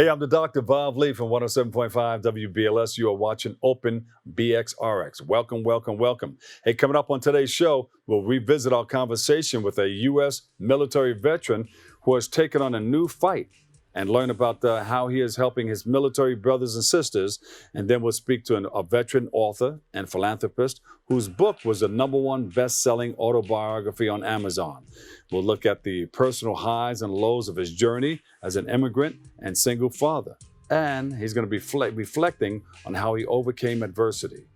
Hey, I'm the Dr. Bob Lee from 107.5 WBLS. You are watching Open BXRX. Welcome, welcome, welcome. Hey, coming up on today's show, we'll revisit our conversation with a U.S. military veteran who has taken on a new fight and learn about how he is helping his military brothers and sisters. And then we'll speak to a veteran author and philanthropist whose book was the #1 best-selling autobiography on Amazon. We'll look at the personal highs and lows of his journey as an immigrant and single father. And he's going to be reflecting on how he overcame adversity.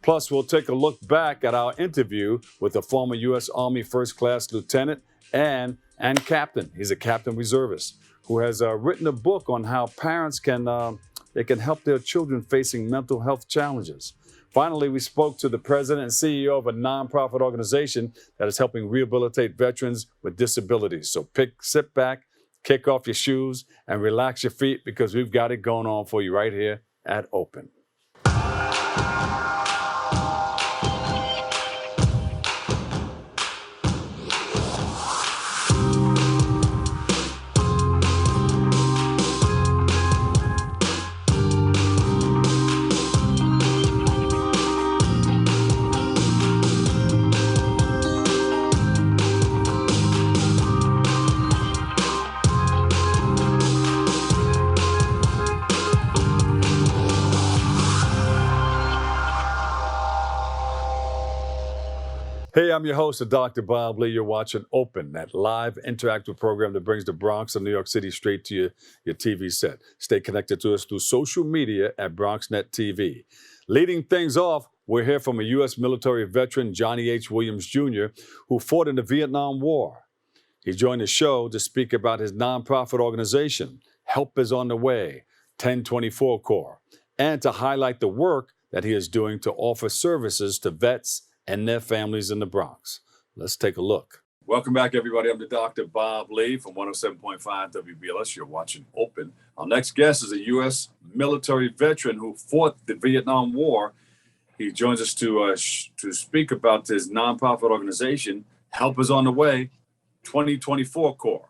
Plus, we'll take a look back at our interview with the former U.S. Army First Class Lieutenant and Captain. He's a Captain Reservist who has written a book on how parents can help their children facing mental health challenges. Finally, we spoke to the president and CEO of a nonprofit organization that is helping rehabilitate veterans with disabilities. So sit back, kick off your shoes, and relax your feet because we've got it going on for you right here at Open. Hey, I'm your host, Dr. Bob Lee. You're watching Open, that live interactive program that brings the Bronx and New York City straight to your TV set. Stay connected to us through social media at BronxNet TV. Leading things off, we'll hear from a U.S. military veteran, Johnnie H. Williams Jr., who fought in the Vietnam War. He joined the show to speak about his nonprofit organization, Help is on the Way, 1024 Corps, and to highlight the work that he is doing to offer services to vets and their families in the Bronx. Let's take a look. Welcome back, everybody. I'm the Dr. Bob Lee from 107.5 WBLS. You're watching Open. Our next guest is a U.S. military veteran who fought the Vietnam War. He joins us to speak about his nonprofit organization, Help is on the Way, 2024 Corps,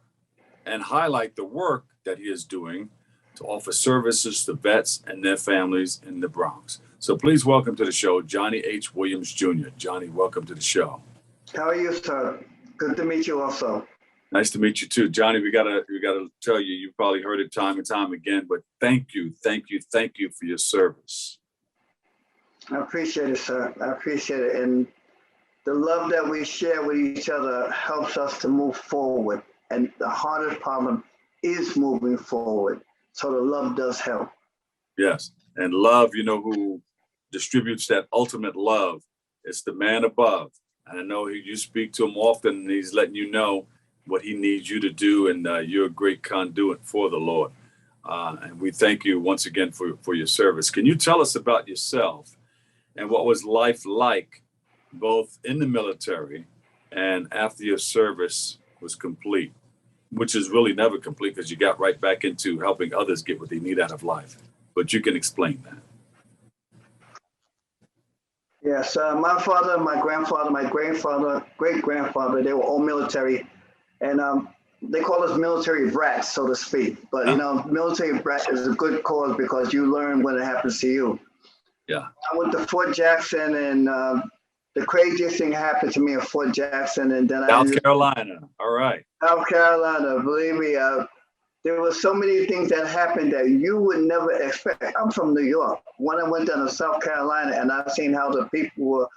and highlight the work that he is doing to offer services to vets and their families in the Bronx. So please welcome to the show, Johnnie H. Williams Jr. Johnnie, welcome to the show. How are you, sir? Good to meet you also. Nice to meet you too. Johnnie, we gotta tell you, you probably heard it time and time again, but thank you for your service. I appreciate it, sir. I appreciate it. And the love that we share with each other helps us to move forward. And the hardest problem is moving forward. So the love does help. Yes. And love, you know, who distributes that ultimate love, it's the man above. And I know you speak to him often, and he's letting you know what he needs you to do, and you're a great conduit for the Lord. And we thank you once again for your service. Can you tell us about yourself and what was life like, both in the military and after your service was complete, which is really never complete because you got right back into helping others get what they need out of life. But you can explain that. Yes, my father, my grandfather, my great-grandfather, they were all military. And they call us military brats, so to speak. But, you know, military brat is a good cause because you learn when it happens to you. Yeah. I went to Fort Jackson, and the craziest thing happened to me at Fort Jackson. And then South Carolina. All right. South Carolina, believe me. There were so many things that happened that you would never expect. I'm from New York. When I went down to South Carolina and I've seen how the people were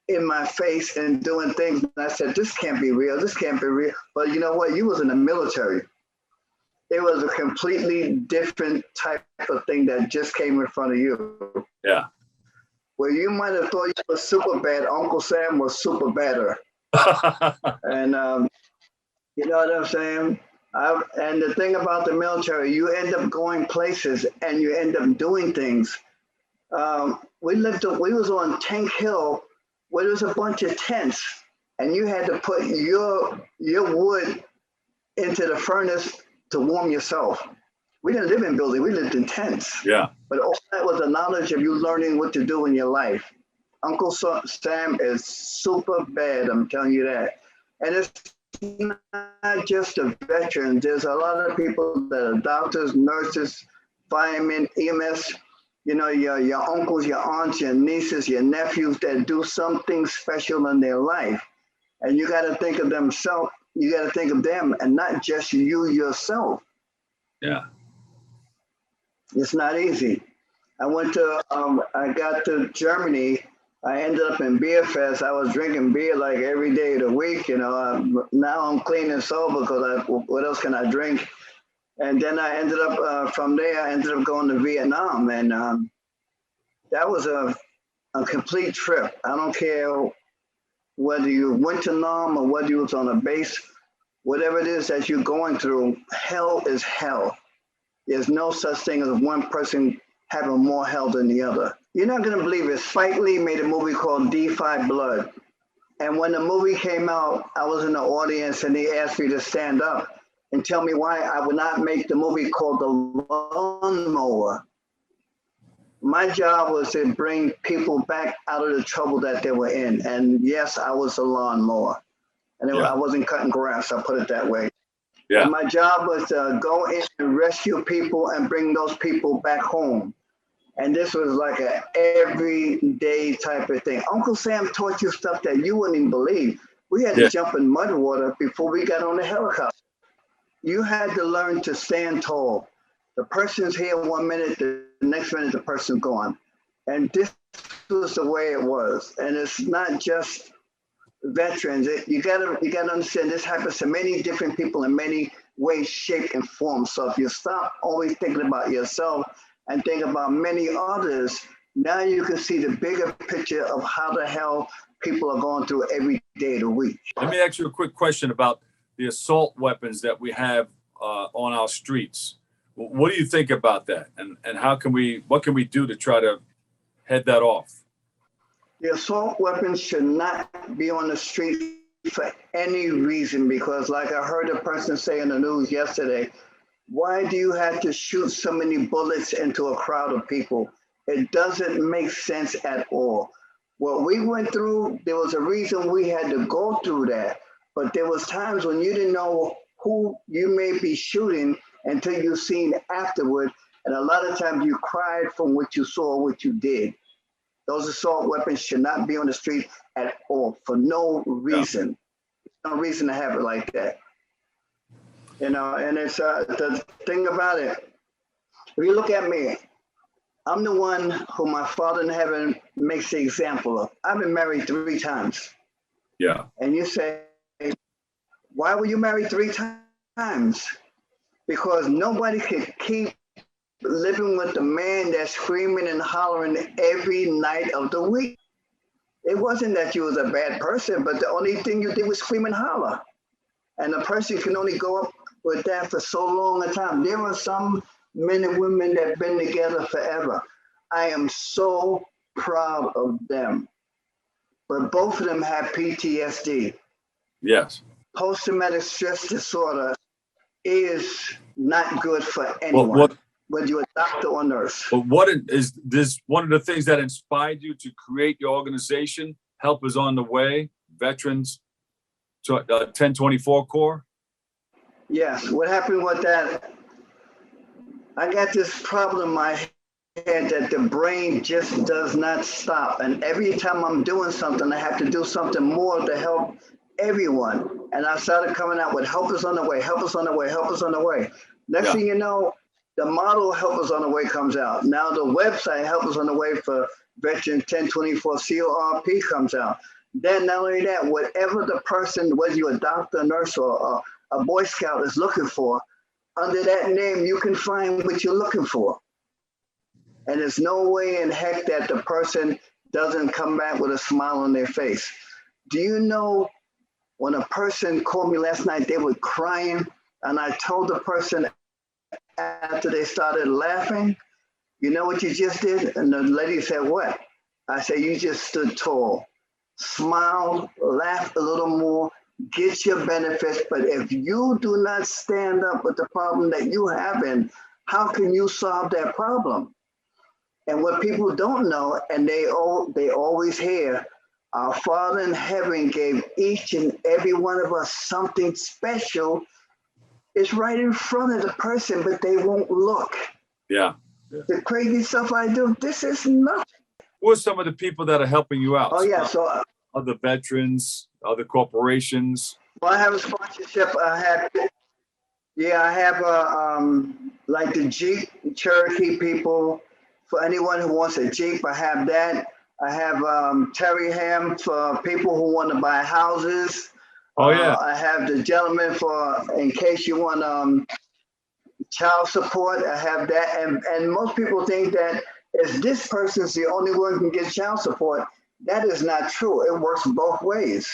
in my face and doing things, and I said, this can't be real. This can't be real. But you know what? You was in the military. It was a completely different type of thing that just came in front of you. Yeah. Where you might have thought you were super bad, Uncle Sam was super badder. And you know what I'm saying? And the thing about the military, you end up going places and you end up doing things. We was on Tank Hill where there was a bunch of tents, and you had to put your wood into the furnace to warm yourself. We didn't live in buildings, we lived in tents. Yeah. But all that was the knowledge of you learning what to do in your life. Uncle Sam is super bad, I'm telling you that. And it's not just the veterans. There's a lot of people that are doctors, nurses, firemen, EMS, your uncles, your aunts, your nieces, your nephews that do something special in their life. And you got to think of themselves, you got to think of them and not just you yourself. Yeah. It's not easy. I got to Germany. I ended up in Beer Fest. I was drinking beer like every day of the week. Now I'm clean and sober because what else can I drink? And then I ended up, from there, I ended up going to Vietnam. And that was a complete trip. I don't care whether you went to Nam or whether you was on a base, whatever it is that you're going through, hell is hell. There's no such thing as one person having more hell than the other. You're not going to believe it. Spike Lee made a movie called D5 Blood. And when the movie came out, I was in the audience and they asked me to stand up and tell me why I would not make the movie called The Lawnmower. My job was to bring people back out of the trouble that they were in. And yes, I was a lawnmower. And I wasn't cutting grass, I'll put it that way. Yeah. And my job was to go in and rescue people and bring those people back home. And this was like an everyday type of thing. Uncle Sam taught you stuff that you wouldn't even believe. We had to jump in mud water before we got on the helicopter. You had to learn to stand tall. The person's here 1 minute, the next minute the person's gone. And this was the way it was. And it's not just veterans. You gotta understand this happens to many different people in many ways, shape, and form. So if you stop always thinking about yourself and think about many others, now you can see the bigger picture of how the hell people are going through every day of the week. Let me ask you a quick question about the assault weapons that we have on our streets. What do you think about that? And what can we do to try to head that off? The assault weapons should not be on the street for any reason, because like I heard a person say in the news yesterday, why do you have to shoot so many bullets into a crowd of people? It doesn't make sense at all. What we went through, there was a reason we had to go through that, but there was times when you didn't know who you may be shooting until you seen afterward, and a lot of times you cried from what you saw, what you did. Those assault weapons should not be on the street at all for no reason. No reason to have it like that. And it's the thing about it. If you look at me, I'm the one who my Father in heaven makes the example of. I've been married 3 times. Yeah. And you say, why were you married 3 times? Because nobody could keep living with the man that's screaming and hollering every night of the week. It wasn't that you was a bad person, but the only thing you did was scream and holler. And a person can only go up with that for so long a time. There are some men and women that have been together forever. I am so proud of them. But both of them have PTSD. Yes. Post-traumatic stress disorder is not good for anyone. Whether you're a doctor or nurse. But what is this one of the things that inspired you to create your organization, Help Is on the Way, Veterans 1024 Corps? Yes. What happened with that? I got this problem in my head that the brain just does not stop. And every time I'm doing something, I have to do something more to help everyone. And I started coming out with Help Is on the Way, Help Is on the Way, Help Is on the Way. Next thing you know, the model Help Us on the Way comes out. Now the website Help Us on the Way for Veteran 1024 CORP comes out. Then not only that, whatever the person, whether you're a doctor, a nurse, or a Boy Scout is looking for, under that name, you can find what you're looking for. And there's no way in heck that the person doesn't come back with a smile on their face. Do you know when a person called me last night, they were crying, and I told the person after they started laughing, you know what you just did? And the lady said, what? I said, you just stood tall. Smile, laugh a little more, get your benefits. But if you do not stand up with the problem that you have in, how can you solve that problem? And what people don't know, and they always hear, our Father in heaven gave each and every one of us something special. It's right in front of the person, but they won't look. Yeah. Yeah. The crazy stuff I do, this is nothing. Who are some of the people that are helping you out? Oh, yeah. So, other veterans, other corporations? well, I have a sponsorship. I have like the Jeep Cherokee people. For anyone who wants a Jeep, I have that. I have Terry Ham for people who want to buy houses. Oh, yeah. I have the gentleman for, in case you want child support, I have that. And most people think that if this person's the only one who can get child support, that is not true. It works both ways.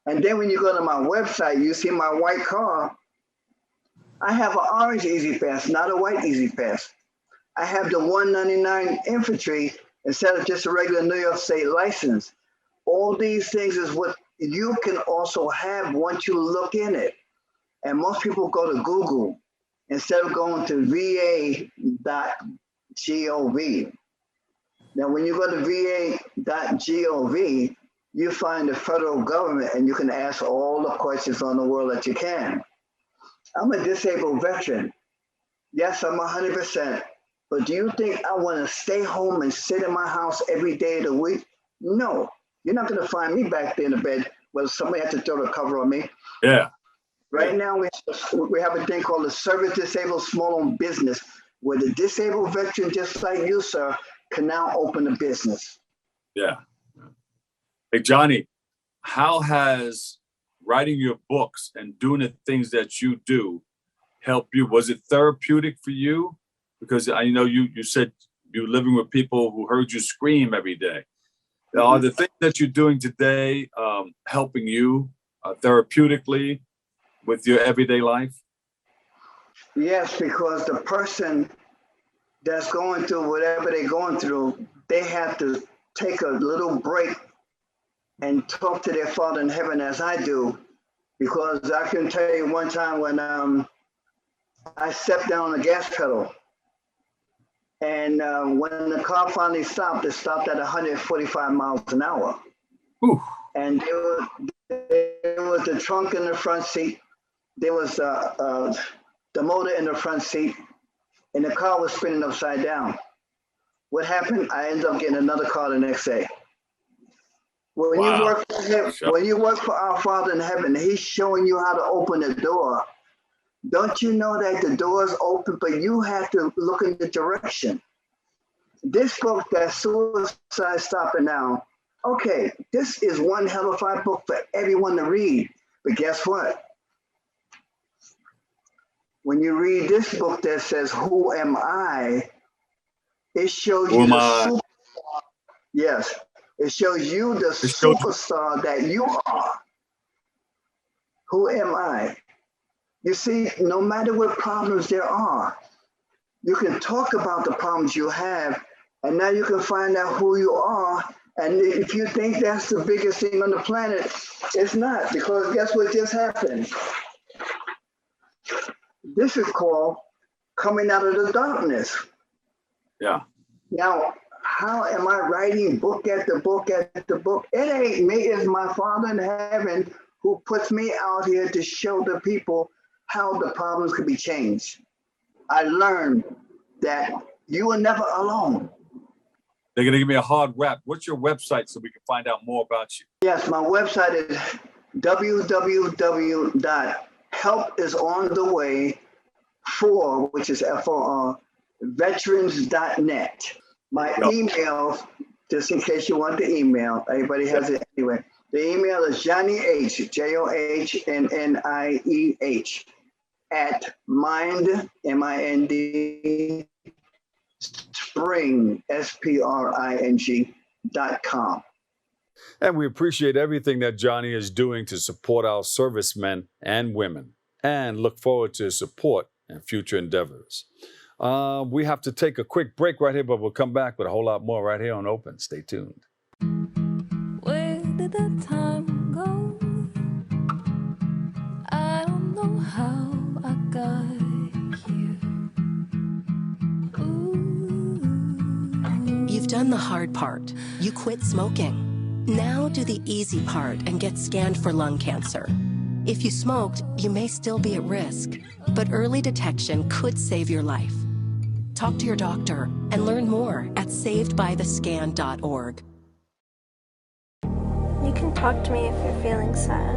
And then when you go to my website, you see my white car. I have an orange Easy Pass, not a white Easy Pass. I have the 199 infantry instead of just a regular New York State license. All these things is what you can also have once you look in it. And most people go to Google instead of going to va.gov. Now, when you go to va.gov, you find the federal government and you can ask all the questions on the world that you can. I'm a disabled veteran. Yes, I'm 100%. But do you think I want to stay home and sit in my house every day of the week? No. You're not going to find me back there in the bed where somebody has to throw the cover on me. Yeah. Right now, we have a thing called the Service Disabled Small-Owned Business, where the disabled veteran, just like you, sir, can now open a business. Yeah. Hey, Johnny, how has writing your books and doing the things that you do help you? Was it therapeutic for you? Because I know you said you're living with people who heard you scream every day. Are the things that you're doing today helping you therapeutically with your everyday life? Yes, because the person that's going through whatever they're going through, they have to take a little break and talk to their Father in heaven as I do. Because I can tell you one time when I stepped down the gas pedal, and when the car finally stopped, it stopped at 145 miles an hour. Ooh. And there was the trunk in the front seat. There was the motor in the front seat, and the car was spinning upside down. What happened? I ended up getting another car the next day. When Wow. you work for him, when you work for our Father in heaven, he's showing you how to open the door. Don't you know that the door is open, but you have to look in the direction? This book, that Suicide Stopping Now, okay, this is one hell of a book for everyone to read. But guess what? When you read this book that says, "Who am I?" it shows you the yes, it shows you the superstar that you are. Who am I? You see, no matter what problems there are, you can talk about the problems you have, and now you can find out who you are. And if you think that's the biggest thing on the planet, it's not, because guess what just happened? This is called coming out of the darkness. Yeah. Now, how am I writing book after book after book? It ain't me, it's my Father in heaven who puts me out here to show the people how the problems could be changed. I learned that you are never alone. They're going to give me a hard rap. What's your website so we can find out more about you? Yes, my website is www.helpisontheway4, which is FOR, veterans.net. My email, just in case you want the email, everybody has it anyway. The email is Johnnie H, JOHNNIEH, at mind, MIND, spring, SPRING.com. And we appreciate everything that Johnny is doing to support our servicemen and women, and look forward to his support and future endeavors. We have to take a quick break right here, but we'll come back with a whole lot more right here on Open. Stay tuned. Where did the time go? I don't know how I got here. Ooh. You've done the hard part. You quit smoking. Now do the easy part and get scanned for lung cancer. If you smoked, you may still be at risk, but early detection could save your life. Talk to your doctor and learn more at savedbythescan.org. You can talk to me if you're feeling sad.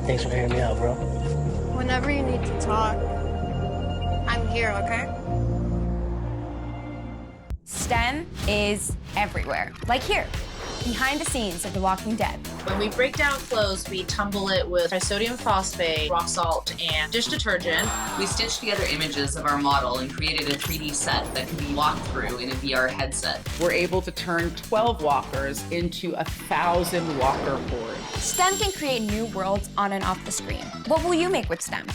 Thanks for hearing me out, bro. Whenever you need to talk, I'm here, okay? STEM is everywhere. Like here, behind the scenes of The Walking Dead. When we break down clothes, we tumble it with trisodium phosphate, rock salt, and dish detergent. We stitched together images of our model and created a 3D set that can be walked through in a VR headset. We're able to turn 12 walkers into 1,000 walker boards. STEM can create new worlds on and off the screen. What will you make with STEM?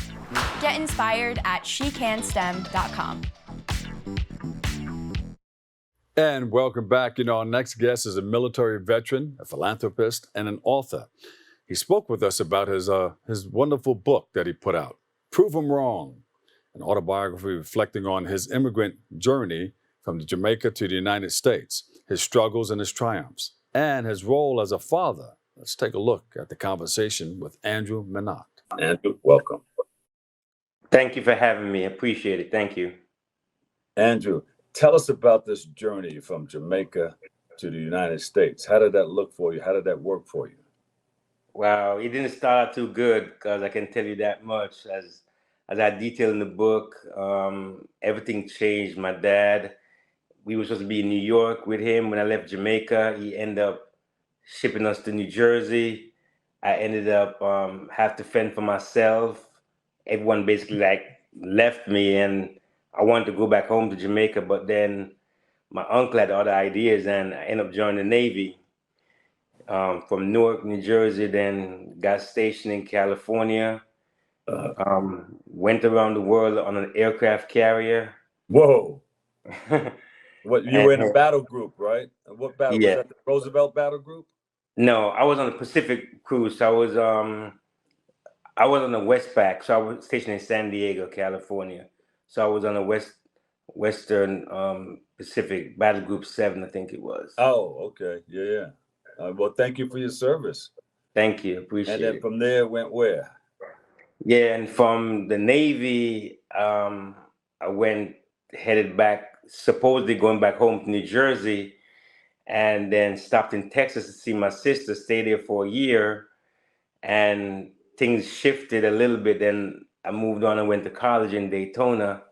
Get inspired at shecanstem.com. And welcome back. Our next guest is a military veteran, a philanthropist, and an author. He spoke with us about his wonderful book that he put out, Prove 'Em Wrong, an autobiography reflecting on his immigrant journey from Jamaica to the United States, his struggles and his triumphs, and his role as a father. Let's take a look at the conversation with Andrew Minott. Andrew, welcome. Thank you for having me. I appreciate it. Thank you. Andrew, tell us about this journey from Jamaica to the United States. How did that look for you? How did that work for you? Wow, it didn't start out too good, because I can tell you that much. As I detail in the book, everything changed. My dad, we were supposed to be in New York with him. When I left Jamaica, he ended up shipping us to New Jersey. I ended up have to fend for myself. Everyone basically left me, and I wanted to go back home to Jamaica, but then my uncle had other ideas, and I ended up joining the Navy from Newark, New Jersey, then got stationed in California, went around the world on an aircraft carrier. Whoa. What, you were in a battle group, right? What battle? Yeah. Was that the Roosevelt battle group? No, I was on the Pacific cruise. I was on the Westpac, so I was stationed in San Diego, California. So I was on the Western Pacific Battle Group 7, I think it was. Oh, okay. Yeah. Well, thank you for your service. Thank you. Appreciate it. And then from there, went where? Yeah, and from the Navy, I headed back, supposedly going back home to New Jersey, and then stopped in Texas to see my sister, stay there for a year, and things shifted a little bit. Then I moved on and went to college in Daytona.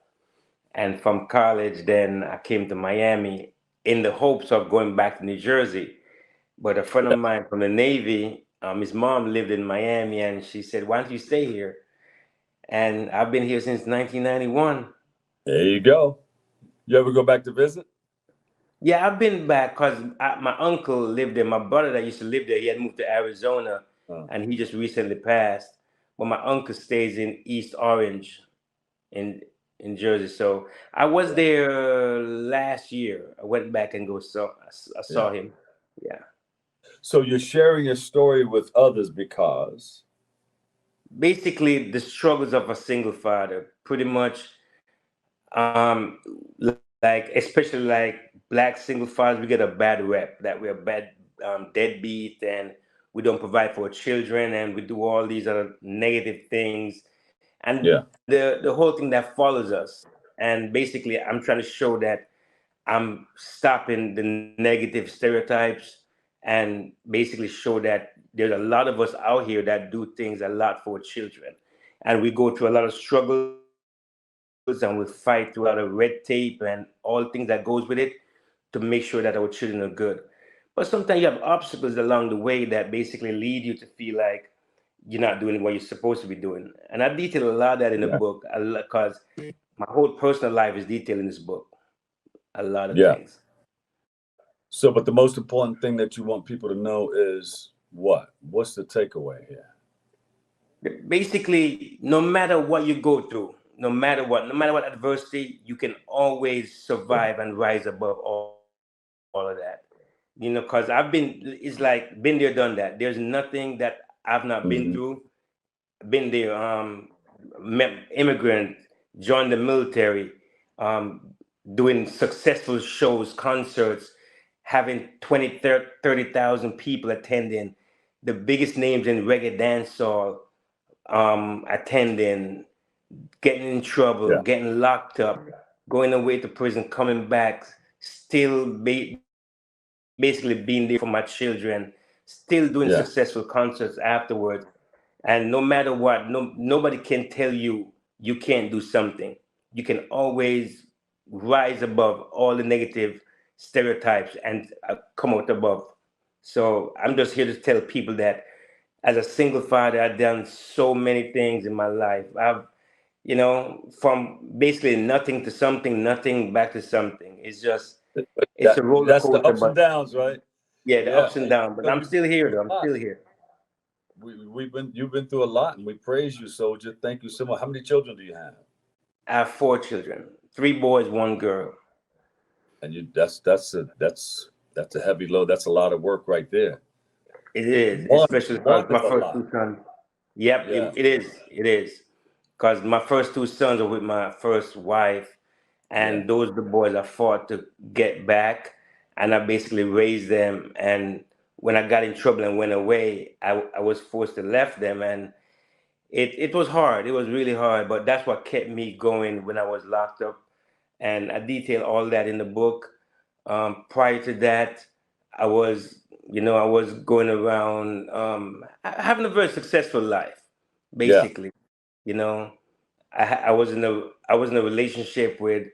And from college, then I came to Miami in the hopes of going back to New Jersey. But a friend of mine from the Navy, his mom lived in Miami, and she said, "Why don't you stay here?" And I've been here since 1991. There you go. You ever go back to visit? Yeah, I've been back because my uncle lived there. My brother that used to live there, he had moved to Arizona, and he just recently passed. But my uncle stays in East Orange in Jersey. So I was there last year. I went back and I saw him. Yeah. So you're sharing your story with others because? Basically, the struggles of a single father, pretty much, especially Black single fathers, we get a bad rep that we're bad deadbeat, and we don't provide for our children, and we do all these other negative things, and the whole thing that follows us. And basically, I'm trying to show that I'm stopping the negative stereotypes, and basically show that there's a lot of us out here that do things a lot for children, and we go through a lot of struggles, and we fight through a lot of red tape and all things that goes with it to make sure that our children are good. But sometimes you have obstacles along the way that basically lead you to feel like you're not doing what you're supposed to be doing. And I detail a lot of that in the book, because my whole personal life is detailed in this book. A lot of things. So, but the most important thing that you want people to know is what? What's the takeaway here? Basically, no matter what you go through, no matter what adversity, you can always survive and rise above all of that. Because it's like been there, done that. There's nothing that I've not been through. Been there, immigrant, joined the military, doing successful shows, concerts, having 20, 30,000 people attending, the biggest names in reggae dancehall attending, getting in trouble, getting locked up, going away to prison, coming back, still basically being there for my children, still doing successful concerts afterwards. And no matter what, nobody can tell you you can't do something. You can always rise above all the negative stereotypes and come out above. So I'm just here to tell people that as a single father, I've done so many things in my life. I've, you know, from basically nothing to something, nothing back to something. It's just, it's a roller That's coaster. the ups and downs, right? Yeah, the ups and downs. But I'm still here, though. I'm still here. You've been through a lot, and we praise you, soldier. Thank you so much. How many children do you have? I have 4 children, 3 boys, 1 girl. And that's a heavy load. That's a lot of work right there. It is, especially because my first 2 sons. Yep, it is. It is. Because my first 2 sons are with my first wife, and those are the boys I fought to get back, and I basically raised them. And when I got in trouble and went away, I was forced to left them, and it was hard. It was really hard, but that's what kept me going when I was locked up. And I detail all that in the book. Prior to that, I was going around having a very successful life, basically. You know, I was in a relationship with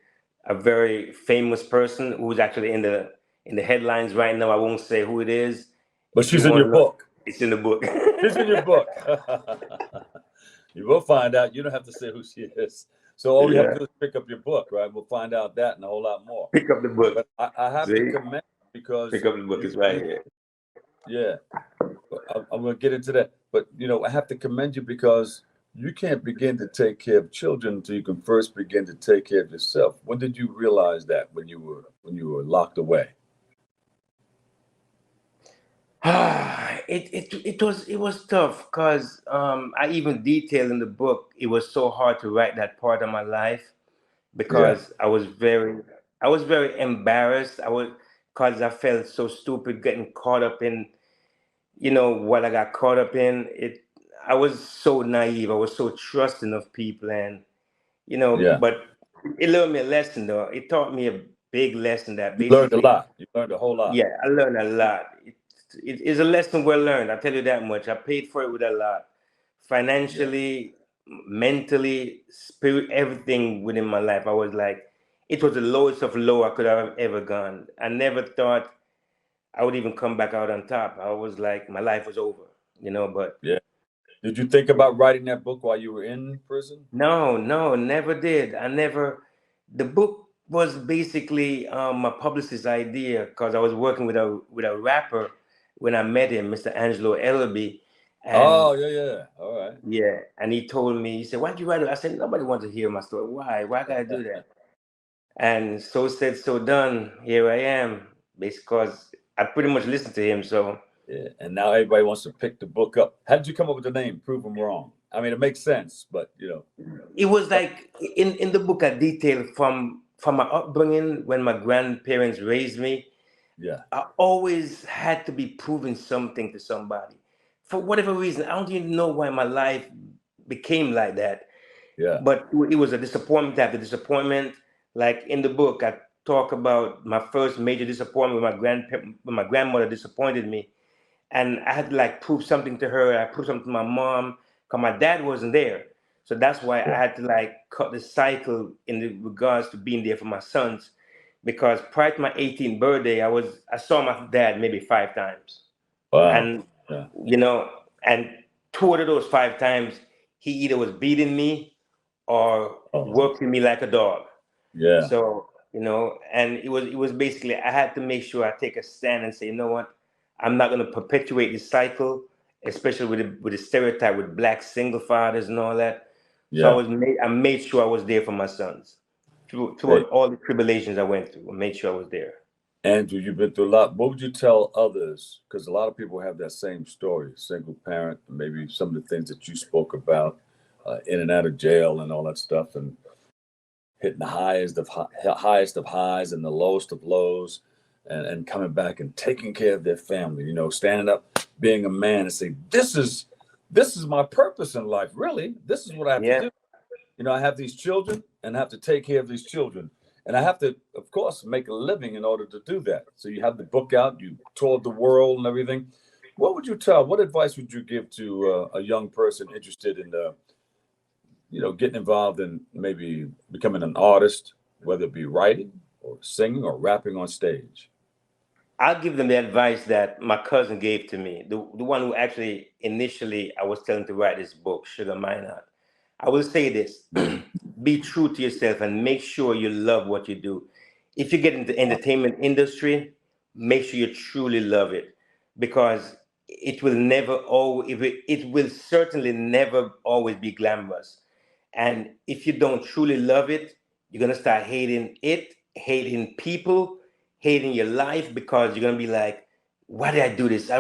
a very famous person who's actually in the headlines right now. I won't say who it is, but she's in your book. It's in the book. It's in your book. You will find out. You don't have to say who she is. So all you have to do is pick up your book, right? We'll find out that and a whole lot more. Pick up the book. But I have to commend you because pick up the book. It's right here. Yeah, I'm going to get into that. But I have to commend you because you can't begin to take care of children until you can first begin to take care of yourself. When did you realize that? When you were locked away? It was tough because I even detail in the book it was so hard to write that part of my life because I was very embarrassed. Because I felt so stupid getting caught up in what I got caught up in. I was so naive. I was so trusting of people, and but it learned me a lesson though. It taught me a big lesson that you learned a lot. You learned a whole lot. Yeah, I learned a lot. It is a lesson well learned. I tell you that much. I paid for it with a lot, financially, mentally, spirit, everything within my life. I was like, it was the lowest of low I could have ever gone. I never thought I would even come back out on top. I was like, my life was over, But did you think about writing that book while you were in prison? No, never did. The book was basically my publicist's idea because I was working with a rapper when I met him, Mr. DeAngelo Jelks. Oh, yeah. All right. Yeah, and he told me, he said, why'd you write it? I said, nobody wants to hear my story. Why? Why gotta do that? And so said, so done. Here I am, because I pretty much listened to him, so. Yeah, and now everybody wants to pick the book up. How did you come up with the name, Prove Them Wrong? I mean, it makes sense, but, It was like, in the book, I detailed from my upbringing, when my grandparents raised me, I always had to be proving something to somebody. For whatever reason, I don't even know why my life became like that. Yeah. But it was a disappointment after disappointment. Like in the book, I talk about my first major disappointment when my grandmother disappointed me. And I had to prove something to her. I proved something to my mom because my dad wasn't there. So that's why I had to cut the cycle in regards to being there for my sons. Because prior to my 18th birthday, I saw my dad maybe 5 times. Wow. And, and 2 out of those 5 times, he either was beating me or working me like a dog. Yeah. So, and it was basically, I had to make sure I take a stand and say, you know what? I'm not going to perpetuate this cycle, especially with the stereotype with Black single fathers and all that. So I made sure I was there for my sons throughout all the tribulations I went through. I made sure I was there. Andrew, you've been through a lot. What would you tell others? Because a lot of people have that same story, single parent, maybe some of the things that you spoke about, in and out of jail and all that stuff, and hitting the highest of highs and the lowest of lows. And coming back and taking care of their family, standing up, being a man and say, this is my purpose in life. Really, this is what I have to do. I have these children and I have to take care of these children. And I have to, of course, make a living in order to do that. So you have the book out, you toured the world and everything. What advice would you give to a young person interested in, getting involved in maybe becoming an artist, whether it be writing or singing or rapping on stage? I'll give them the advice that my cousin gave to me, the one who actually initially I was telling to write this book, Sugar Minott. I will say this, be true to yourself and make sure you love what you do. If you get into the entertainment industry, make sure you truly love it, because it will certainly never always be glamorous. And if you don't truly love it, you're going to start hating it, hating people, hating your life, because you're going to be like, why did I do this?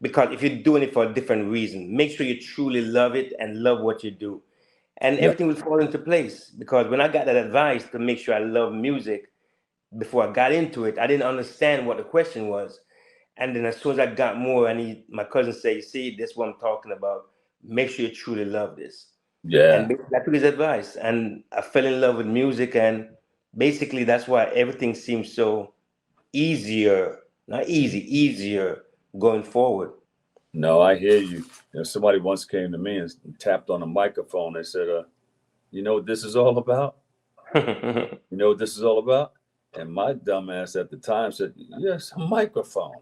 Because if you're doing it for a different reason, make sure you truly love it and love what you do. And everything will fall into place. Because when I got that advice to make sure I love music, before I got into it, I didn't understand what the question was. And then as soon as I got more, my cousin said, you see, this is what I'm talking about. Make sure you truly love this. Yeah. And I took his advice and I fell in love with music. And basically that's why everything seems so easier going forward. No, I hear you. Somebody once came to me and tapped on a microphone. They said, you know what this is all about? You know what this is all about? And my dumb ass at the time said, yes, a microphone,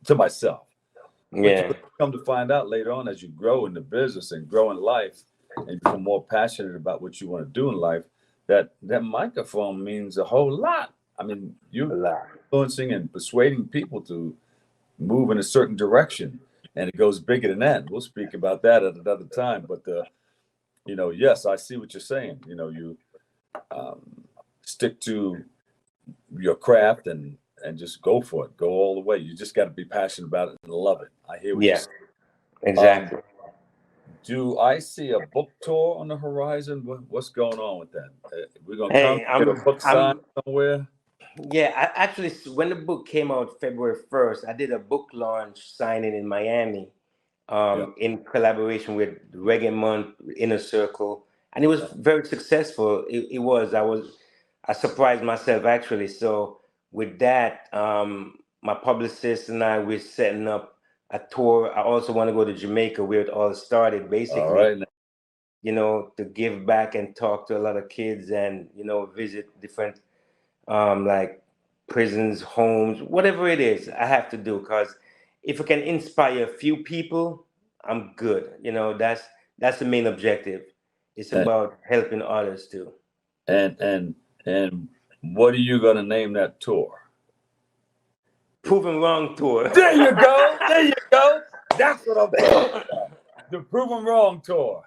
to myself. Yeah. But you come to find out later on, as you grow in the business and grow in life and become more passionate about what you want to do in life, that microphone means a whole lot. I mean, you're influencing and persuading people to move in a certain direction, and it goes bigger than that. We'll speak about that at another time. But, yes, I see what you're saying. You stick to your craft and just go for it. Go all the way. You just got to be passionate about it and love it. I hear what you're saying. Exactly. Do I see a book tour on the horizon? What's going on with that? We're going to get a book signed somewhere? Yeah, actually, when the book came out February 1st, I did a book launch signing in Miami in collaboration with Reggae Month, Inner Circle. And it was very successful. I surprised myself, actually. So with that, my publicist and I, we're setting up a tour. I also want to go to Jamaica, where it all started, basically. All right. To give back and talk to a lot of kids and, visit different like prisons, homes, whatever it is I have to do. Because if I can inspire a few people, I'm good. That's the main objective. It's about helping others too. And what are you going to name that tour? Proven Wrong Tour. There you go. There you go. That's what I'm talking about. The Proven Wrong Tour.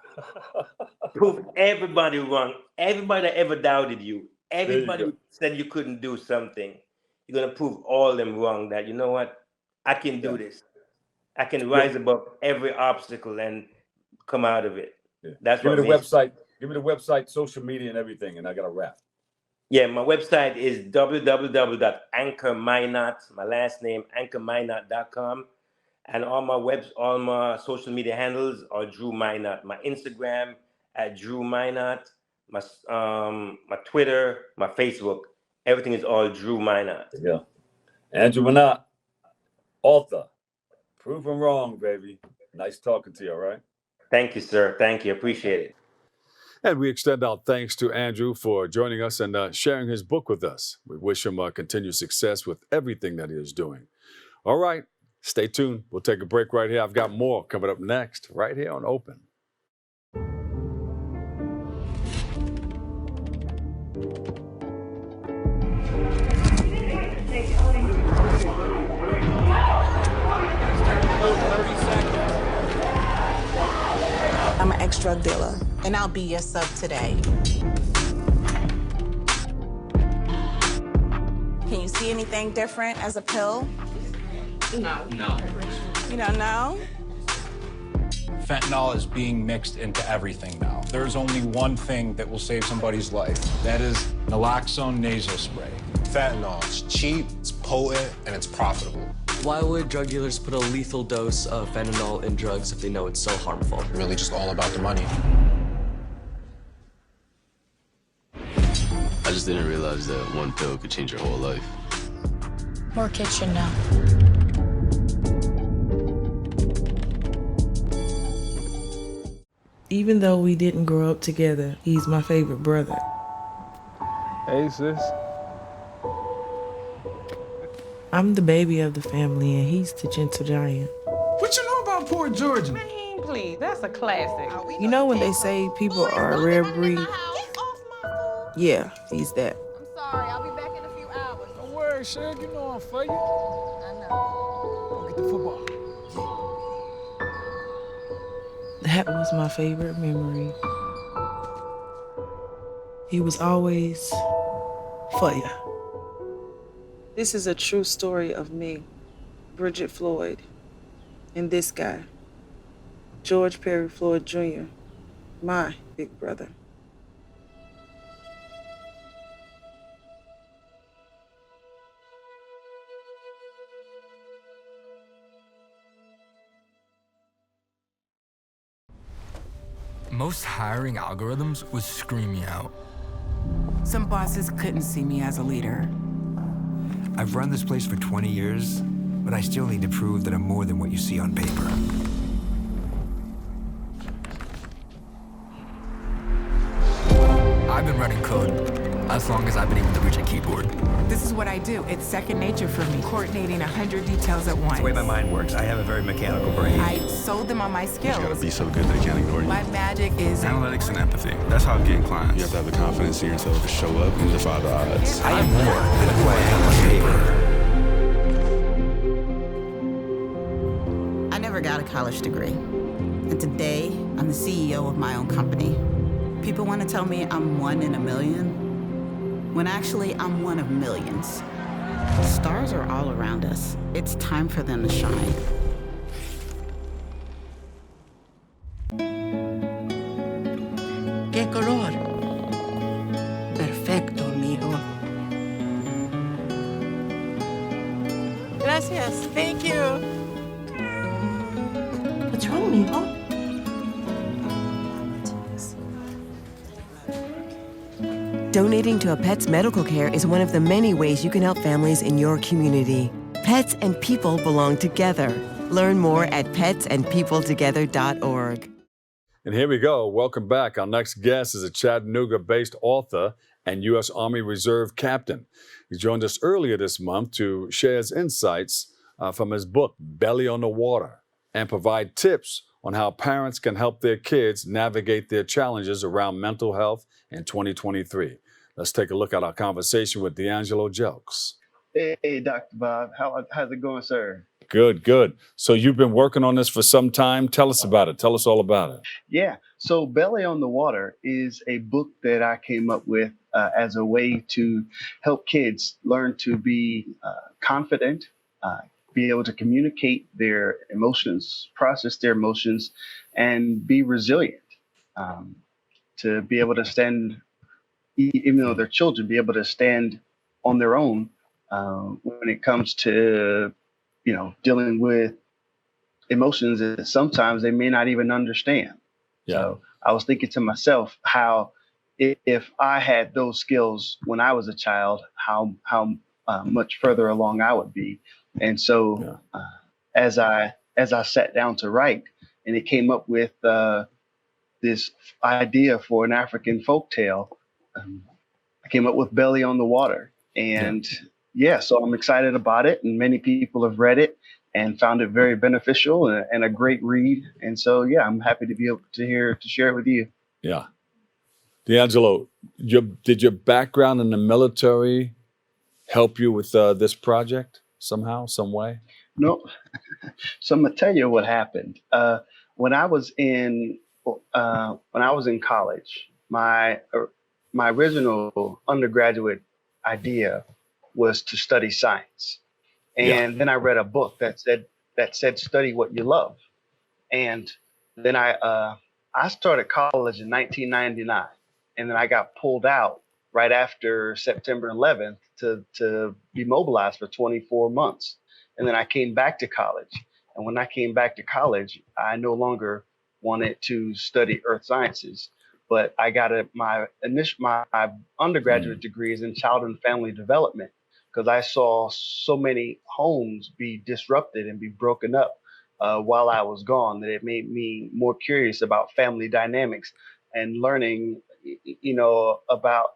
Prove everybody wrong. Everybody that ever doubted you. Everybody who said you couldn't do something. You're going to prove all of them wrong, that, you know what? I can do this. I can rise above every obstacle and come out of it. Yeah. That's Give what me the website. Give me the website, social media, and everything, and I got a wrap. Yeah, my website is www.anchorminott, my last name, anchorminott.com. And all my social media handles are Drew Minott. My Instagram at Drew Minott, my Twitter, my Facebook, everything is all Drew Minott. Yeah. Andrew Minott, author. Proven Wrong, baby. Nice talking to you, all right? Thank you, sir. Thank you. Appreciate it. And we extend our thanks to Andrew for joining us and sharing his book with us. We wish him continued success with everything that he is doing. All right, stay tuned. We'll take a break right here. I've got more coming up next, right here on Open. I'm an ex-drug dealer, and I'll be your sub today. Can you see anything different as a pill? No. You don't know? Fentanyl is being mixed into everything now. There's only one thing that will save somebody's life. That is naloxone nasal spray. Fentanyl, it's cheap, it's potent, and it's profitable. Why would drug dealers put a lethal dose of fentanyl in drugs if they know it's so harmful? Really just all about the money. I just didn't realize that one pill could change your whole life. More kitchen now. Even though we didn't grow up together, he's my favorite brother. Hey, sis. I'm the baby of the family, and he's the gentle giant. What you know about Port Georgia? Man, please, that's a classic. You know when they say people are a rare breed? Yeah, he's that. Sorry, I'll be back in a few hours. Don't worry, Shug. You know I'm for you. I know. Go get the football. That was my favorite memory. He was always for ya. This is a true story of me, Bridget Floyd, and this guy, George Perry Floyd Jr., my big brother. Most hiring algorithms would scream me out. Some bosses couldn't see me as a leader. I've run this place for 20 years, but I still need to prove that I'm more than what you see on paper. I've been running code as long as I've been able to reach a keyboard. This is what I do. It's second nature for me, coordinating 100 details at once. It's the way my mind works. I have a very mechanical brain. I sold them on my skills. You gotta be so good they can't ignore you. My magic is analytics and empathy. That's how getting clients. You have to have the confidence in yourself to show up and defy the odds. I am more than who I am on paper. I never got a college degree. And today, I'm the CEO of my own company. People want to tell me I'm one in a million, when actually I'm one of millions. Stars are all around us. It's time for them to shine. ¿Qué color? Perfecto, mijo. Gracias. Thank you. What's wrong, mijo? Donating to a pet's medical care is one of the many ways you can help families in your community. Pets and people belong together. Learn more at petsandpeopletogether.org. And here we go. Welcome back. Our next guest is a Chattanooga-based author and U.S. Army Reserve captain. He joined us earlier this month to share his insights from his book, Belly on the Water, and provide tips on how parents can help their kids navigate their challenges around mental health in 2023. Let's take a look at our conversation with DeAngelo Jelks. Hey, Dr. Bob. How's it going, sir? Good, good. So you've been working on this for some time. Tell us about it. Tell us all about it. Yeah. So Belly on the Water is a book that I came up with as a way to help kids learn to be confident, be able to communicate their emotions, process their emotions, and be resilient. To be able to stand, even though they're children, be able to stand on their own when it comes to, dealing with emotions that sometimes they may not even understand. Yeah. So I was thinking to myself how if I had those skills when I was a child, how much further along I would be. And so as I sat down to write, and it came up with this idea for an African folktale, I came up with Belly on the Water. And so I'm excited about it. And many people have read it and found it very beneficial and a great read. And so, I'm happy to be able to share it with you. Yeah. DeAngelo, did your background in the military help you with this project somehow, some way? No. So I'm going to tell you what happened. When I was in college, my original undergraduate idea was to study science. And then I read a book that said study what you love. And then I started college in 1999, and then I got pulled out right after September 11th to be mobilized for 24 months. And then I came back to college. And when I came back to college, I no longer wanted to study earth sciences, but I got my undergraduate degree is in child and family development, because I saw so many homes be disrupted and be broken up while I was gone, that it made me more curious about family dynamics and learning, about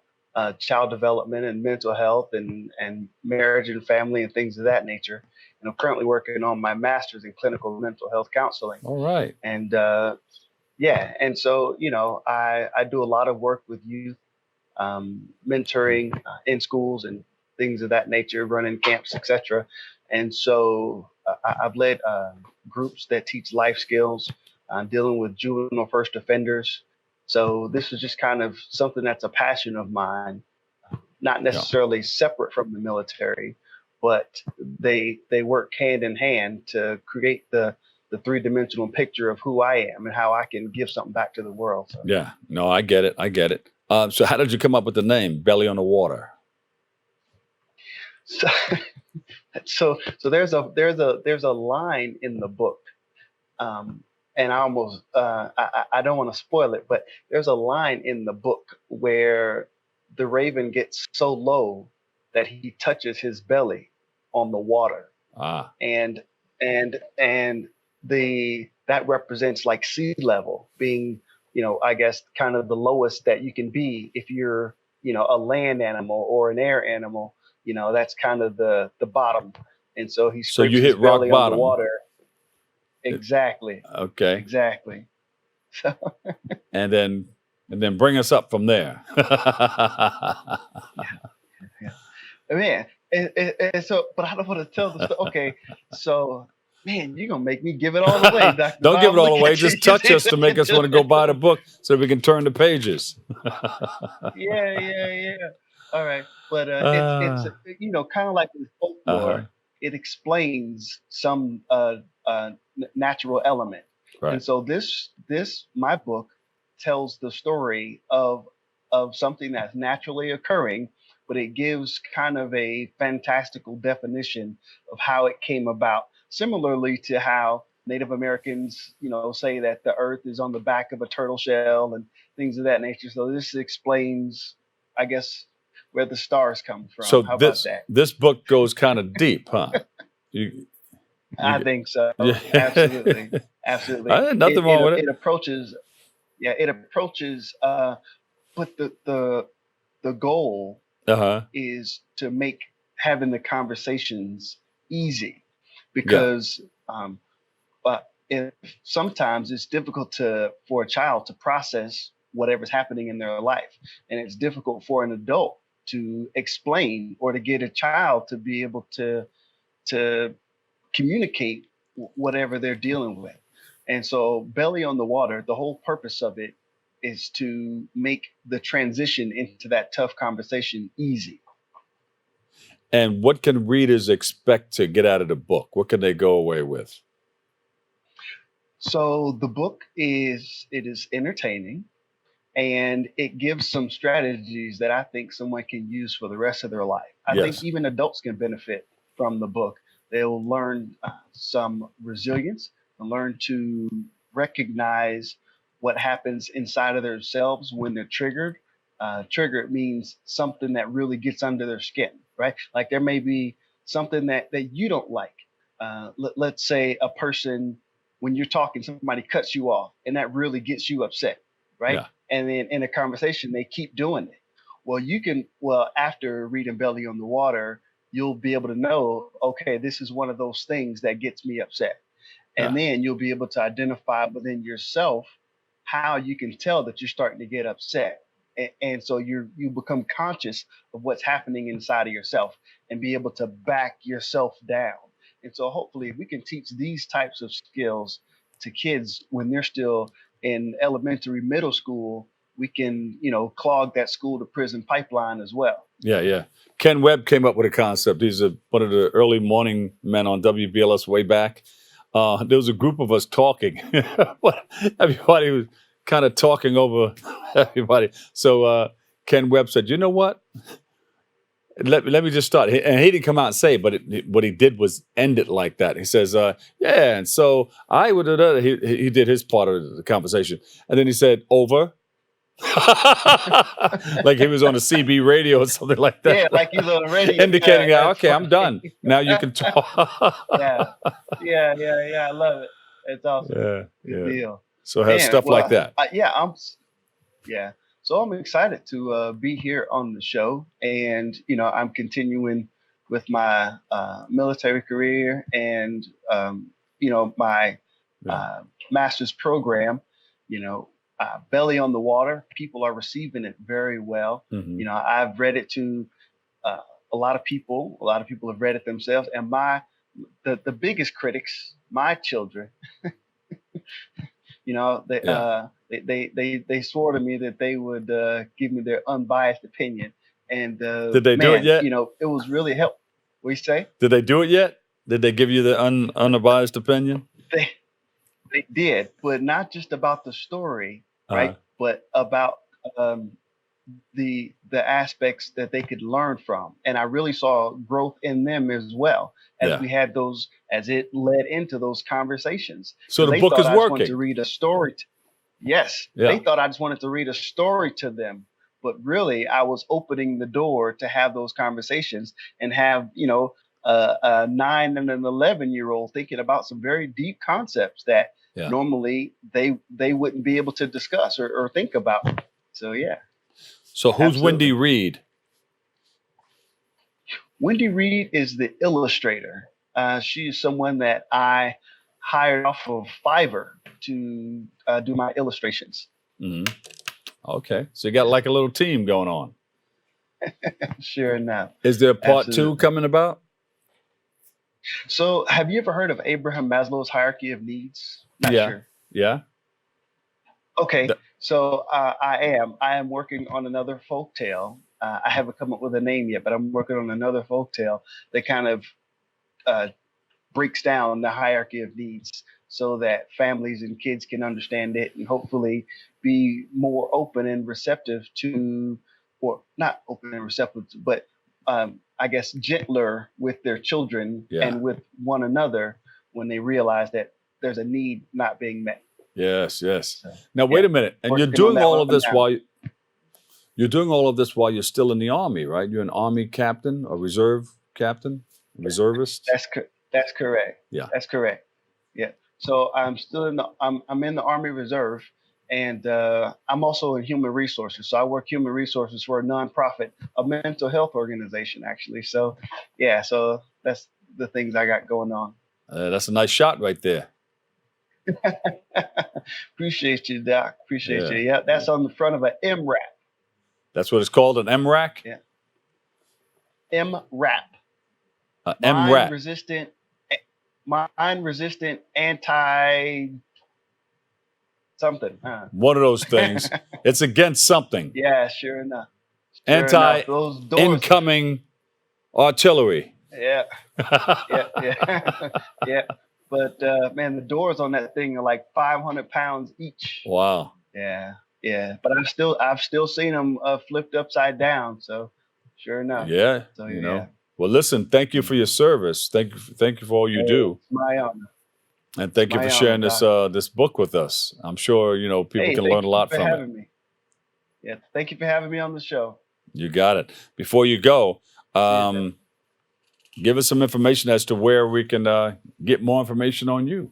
child development and mental health and marriage and family and things of that nature. And I'm currently working on my master's in clinical mental health counseling. All right. And and so, I do a lot of work with youth, mentoring in schools and things of that nature, running camps, etc. And so I've led groups that teach life skills, dealing with juvenile first offenders. So this is just kind of something that's a passion of mine, not necessarily separate from the military, but they work hand in hand to create the three-dimensional picture of who I am and how I can give something back to the world. So. Yeah, no, I get it. So how did you come up with the name Belly on the Water? So there's a line in the book, and I almost I don't want to spoil it, but there's a line in the book where the raven gets so low that he touches his belly on the water, and that represents like sea level being, I guess kind of the lowest that you can be if you're, a land animal or an air animal. That's kind of the bottom. And so he scrapes you his hit rock belly bottom. on the water. Exactly. Okay. Exactly. And then bring us up from there. Man, and so, but I don't want to tell the story. Okay, so, man, you're going to make me give it all away, Dr. Don't Bob. give it all Look away. at Just you. touch us to make us want to go buy the book so we can turn the pages. Yeah. All right. But it's kind of like with folklore, it explains some natural element. Right. And so my book tells the story of something that's naturally occurring, but it gives kind of a fantastical definition of how it came about. Similarly to how Native Americans, say that the earth is on the back of a turtle shell and things of that nature. So this explains, I guess, where the stars come from. So how about that? This book goes kind of deep, huh? I think so. Yeah. Absolutely. Nothing wrong with it. It approaches, but the goal is to make having the conversations easy, because if sometimes it's difficult for a child to process whatever's happening in their life, and it's difficult for an adult to explain or to get a child to be able to communicate whatever they're dealing with. And so Belly on the Water, the whole purpose of it is to make the transition into that tough conversation easy. And what can readers expect to get out of the book? What can they go away with? So the book is entertaining, and it gives some strategies that I think someone can use for the rest of their life. I think even adults can benefit from the book. They'll learn some resilience and learn to recognize what happens inside of themselves when they're triggered. Triggered means something that really gets under their skin, right? Like there may be something that you don't like. Let's say a person, when you're talking, somebody cuts you off and that really gets you upset, right? Yeah. And then in a conversation, they keep doing it. Well, after reading Belly on the Water, you'll be able to know, okay, this is one of those things that gets me upset. And then you'll be able to identify within yourself how you can tell that you're starting to get upset. And so you become conscious of what's happening inside of yourself and be able to back yourself down. And so hopefully we can teach these types of skills to kids when they're still in elementary, middle school. We can, clog that school to prison pipeline as well. Yeah. Ken Webb came up with a concept. He's one of the early morning men on WBLS way back. There was a group of us talking. Everybody was kind of talking over everybody. So Ken Webb said, you know what? Let me just start. And he didn't come out and say it, but what he did was end it like that. He says, and so I would, he did his part of the conversation. And then he said, over. Like he was on a CB radio or something like that. Yeah, like he's on the radio. Indicating, Yeah, okay, I'm done. Now you can talk. yeah. I love it. It's awesome. Yeah, Good deal. So have stuff like that. Yeah. So I'm excited to be here on the show, and I'm continuing with my military career and my master's program. Belly on the Water. People are receiving it very well. Mm-hmm. I've read it to a lot of people. A lot of people have read it themselves, and the biggest critics, my children. They swore to me that they would give me their unbiased opinion. And did they do it yet? It was really helpful. What you say? Did they do it yet? Did they give you the unbiased opinion? They did, but not just about the story, right? But about the aspects that they could learn from. And I really saw growth in them as well as we had those, as it led into those conversations. So the book is I just working. wanted to read a story. They thought I just wanted to read a story to them, but really I was opening the door to have those conversations and have, a 9 and an 11-year-old thinking about some very deep concepts that normally they wouldn't be able to discuss or think about. So, yeah. So who's Wendy Reed? Wendy Reed is the illustrator. She is someone that I hired off of Fiverr to do my illustrations. Mm-hmm. Okay. So you got like a little team going on. Sure enough. Is there part 2 coming about? So have you ever heard of Abraham Maslow's hierarchy of needs? Not sure. Yeah. Okay. So I am working on another folktale. I haven't come up with a name yet, but I'm working on another folktale that kind of breaks down the hierarchy of needs so that families and kids can understand it and hopefully be more open and receptive to, or not open and receptive, but I guess gentler with their children and with one another when they realize that there's a need not being met. Yes. Now wait a minute, and you're doing all of this while you're still in the Army, right? You're an Army captain, a reserve captain, reservist. That's correct. Yeah, that's correct. Yeah. So I'm still I'm in the Army Reserve, and I'm also in human resources. So I work human resources for a nonprofit, a mental health organization, actually. So yeah, so that's the things I got going on. That's a nice shot right there. Appreciate you, Doc. Appreciate you. Yeah, that's on the front of an MRAP. That's what it's called, an MRAP? Yeah. MRAP. MRAP. Mind resistant anti something. One of those things. It's against something. Yeah, sure enough. Incoming artillery. Yeah. Yeah. But man, the doors on that thing are like 500 pounds each. Wow. Yeah. But I've still seen them flipped upside down. So sure enough. Yeah. So, you know. Well, listen. Thank you for your service. Thank you for all you do. It's my honor. And thank you for sharing this book with us. I'm sure people can learn a lot from it. Me. Yeah. Thank you for having me on the show. You got it. Before you go, give us some information as to where we can get more information on you.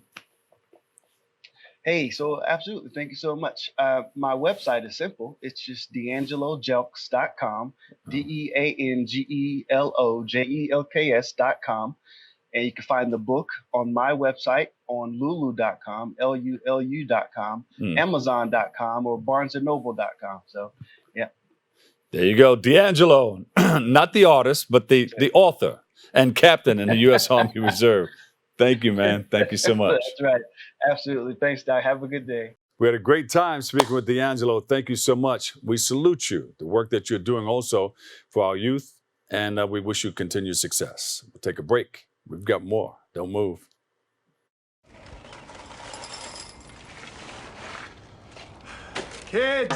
Hey, so absolutely. Thank you so much. My website is simple. It's just DeAngeloJelks.com, DeAngeloJelks.com. And you can find the book on my website on lulu.com, LULU.com, Amazon.com, or BarnesandNoble.com. So, yeah. There you go. DeAngelo, not the artist, but the author and captain in the U.S. Army Reserve. Thank you, man. Thank you so much. That's right. Absolutely. Thanks, Doc. Have a good day. We had a great time speaking with DeAngelo. Thank you so much. We salute you, the work that you're doing also for our youth, and we wish you continued success. We'll take a break. We've got more. Don't move. Kids!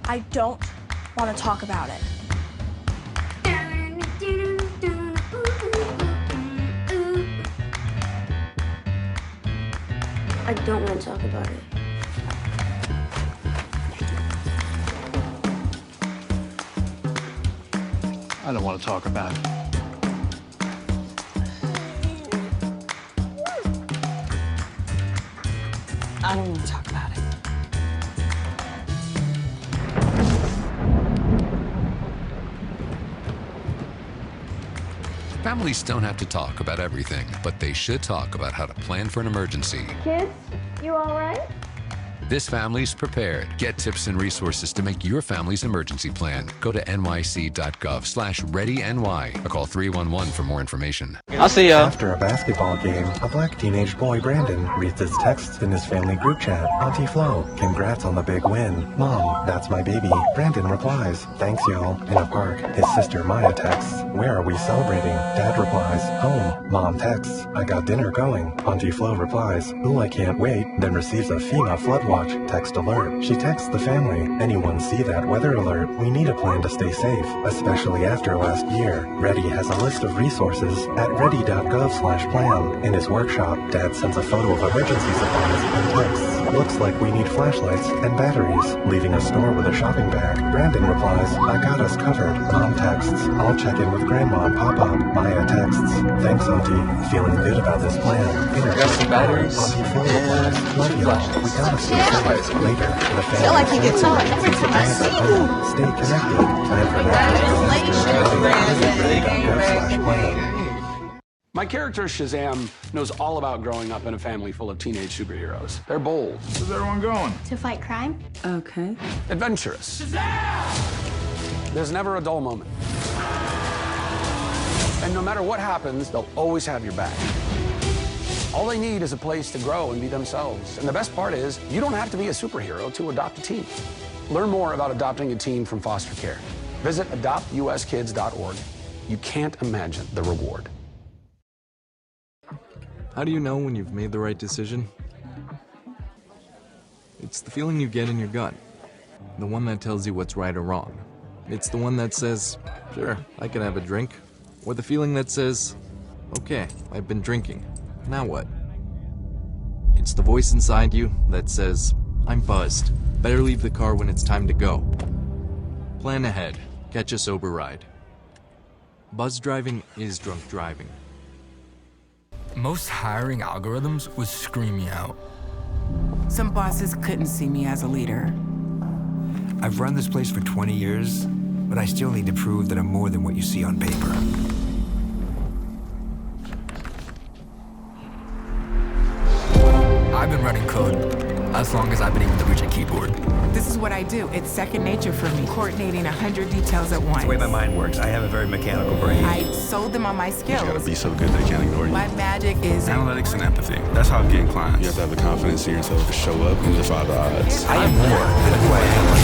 I don't want to talk about it. I don't want to talk about it. I don't want to talk about it. I don't want to talk about it. Families don't have to talk about everything, but they should talk about how to plan for an emergency. Kids, you all right? This family's prepared. Get tips and resources to make your family's emergency plan. Go to nyc.gov/readyny or call 311 for more information. I'll see ya. After a basketball game, a black teenage boy, Brandon, reads his texts in his family group chat. Auntie Flo, congrats on the big win. Mom, that's my baby. Brandon replies, thanks y'all. In a park, his sister Maya texts, where are we celebrating? Dad replies, home. Mom texts, I got dinner going. Auntie Flo replies, ooh, I can't wait. Then receives a FEMA flood watch text alert. She texts the family, anyone see that weather alert? We need a plan to stay safe, especially after last year. Ready has a list of resources at ready.gov/plan. In his workshop, Dad sends a photo of emergency supplies and texts, looks like we need flashlights and batteries. Leaving a store with a shopping bag, Brandon replies, I got us covered. Mom texts, I'll check in with Grandma and Papa. Maya texts, thanks Auntie, feeling good about this plan. Got some batteries? Auntie Flo replies, love y'all, we got us later. The family Feel like he gets on every time I see you. Stay connected. Plan for My character, Shazam, knows all about growing up in a family full of teenage superheroes. They're bold. Where's everyone going? To fight crime? Okay. Adventurous. Shazam! There's never a dull moment. And no matter what happens, they'll always have your back. All they need is a place to grow and be themselves. And the best part is, you don't have to be a superhero to adopt a teen. Learn more about adopting a teen from foster care. Visit adoptuskids.org. You can't imagine the reward. How do you know when you've made the right decision? It's the feeling you get in your gut. The one that tells you what's right or wrong. It's the one that says, sure, I can have a drink. Or the feeling that says, okay, I've been drinking. Now what? It's the voice inside you that says, I'm buzzed. Better leave the car when it's time to go. Plan ahead. Catch a sober ride. Buzz driving is drunk driving. Most hiring algorithms would scream me out. Some bosses couldn't see me as a leader. I've run this place for 20 years, but I still need to prove that I'm more than what you see on paper. I've been running code as long as I've been able to reach a keyboard. This is what I do. It's second nature for me, coordinating 100 details at once. The way my mind works, I have a very mechanical brain. I sold them on my skills. You gotta be so good they can't ignore you. My magic is analytics and empathy. That's how I'm getting clients. You have to have the confidence in yourself to show up and defy the odds. I am more than who I am on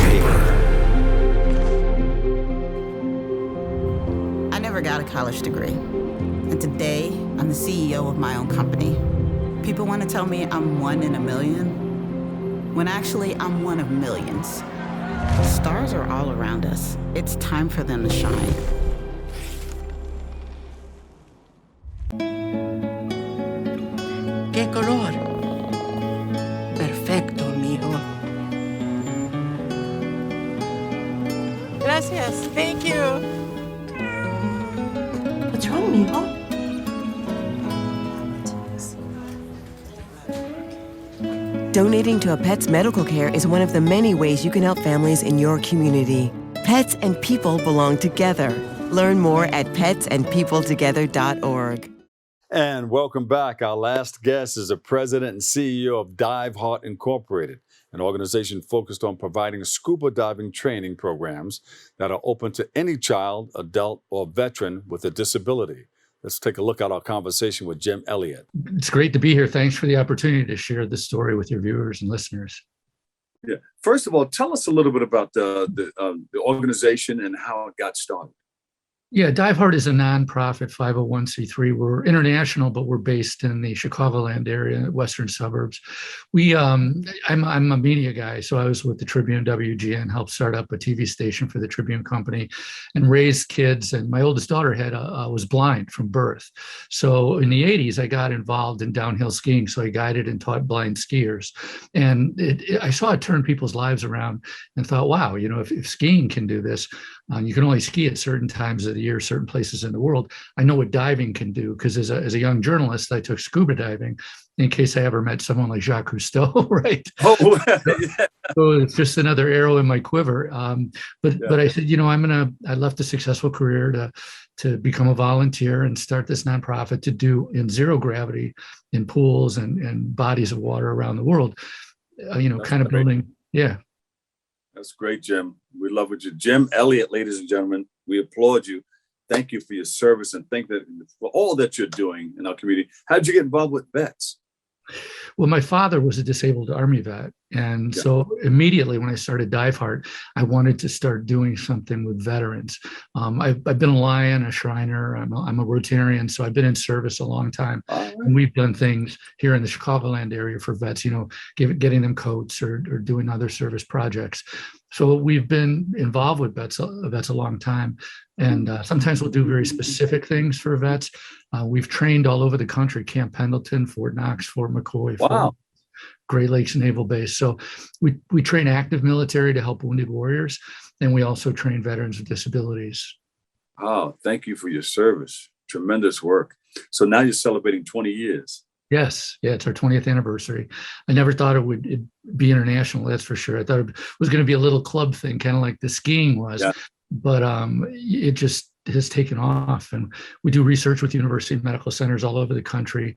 paper. I never got a college degree. And today, I'm the CEO of my own company. People want to tell me I'm one in a million, when actually I'm one of millions. Stars are all around us. It's time for them to shine. ¿Qué color? Perfecto, mijo. Gracias. Thank you. What's wrong, mijo? Donating to a pet's medical care is one of the many ways you can help families in your community. Pets and people belong together. Learn more at petsandpeopletogether.org. And welcome back. Our last guest is the president and CEO of Diveheart Incorporated, an organization focused on providing scuba diving training programs that are open to any child, adult, or veteran with a disability. Let's take a look at our conversation with Jim Elliott. It's great to be here. Thanks for the opportunity to share this story with your viewers and listeners. Yeah. First of all, tell us a little bit about the organization and how it got started. Yeah, Diveheart is a nonprofit 501c3. We're international, but we're based in the Chicagoland area, western suburbs. I'm a media guy, so I was with the Tribune WGN, helped start up a TV station for the Tribune Company, and raised kids. And my oldest daughter was blind from birth. So in the 80s, I got involved in downhill skiing. So I guided and taught blind skiers, and I saw it turn people's lives around, and thought, wow, if skiing can do this. You can only ski at certain times of the the year, certain places in the world. I know what diving can do because as a young journalist, I took scuba diving in case I ever met someone like Jacques Cousteau, right? Oh, yeah. So it's just another arrow in my quiver. But I said, I left a successful career to become a volunteer and start this nonprofit to do in zero gravity in pools and bodies of water around the world. Kind of building. Yeah. That's great, Jim. We love what you, Jim Elliott, ladies and gentlemen. We applaud you. Thank you for your service and thank that for all that you're doing in our community. How did you get involved with vets? Well, my father was a disabled Army vet. And so immediately when I started Diveheart, I wanted to start doing something with veterans. I've been a Lion, a Shriner, I'm a Rotarian, so I've been in service a long time. And we've done things here in the Chicagoland area for vets, getting them coats or doing other service projects. So we've been involved with vets a long time. And sometimes we'll do very specific things for vets. We've trained all over the country, Camp Pendleton, Fort Knox, Fort McCoy, Fort Great Lakes Naval Base. So we train active military to help wounded warriors, and we also train veterans with disabilities. Oh, thank you for your service. Tremendous work. So now you're celebrating 20 years. Yes. Yeah, it's our 20th anniversary. I never thought it would be international, that's for sure. I thought it was going to be a little club thing, kind of like the skiing was. Yeah. But it just has taken off, and we do research with university medical centers all over the country.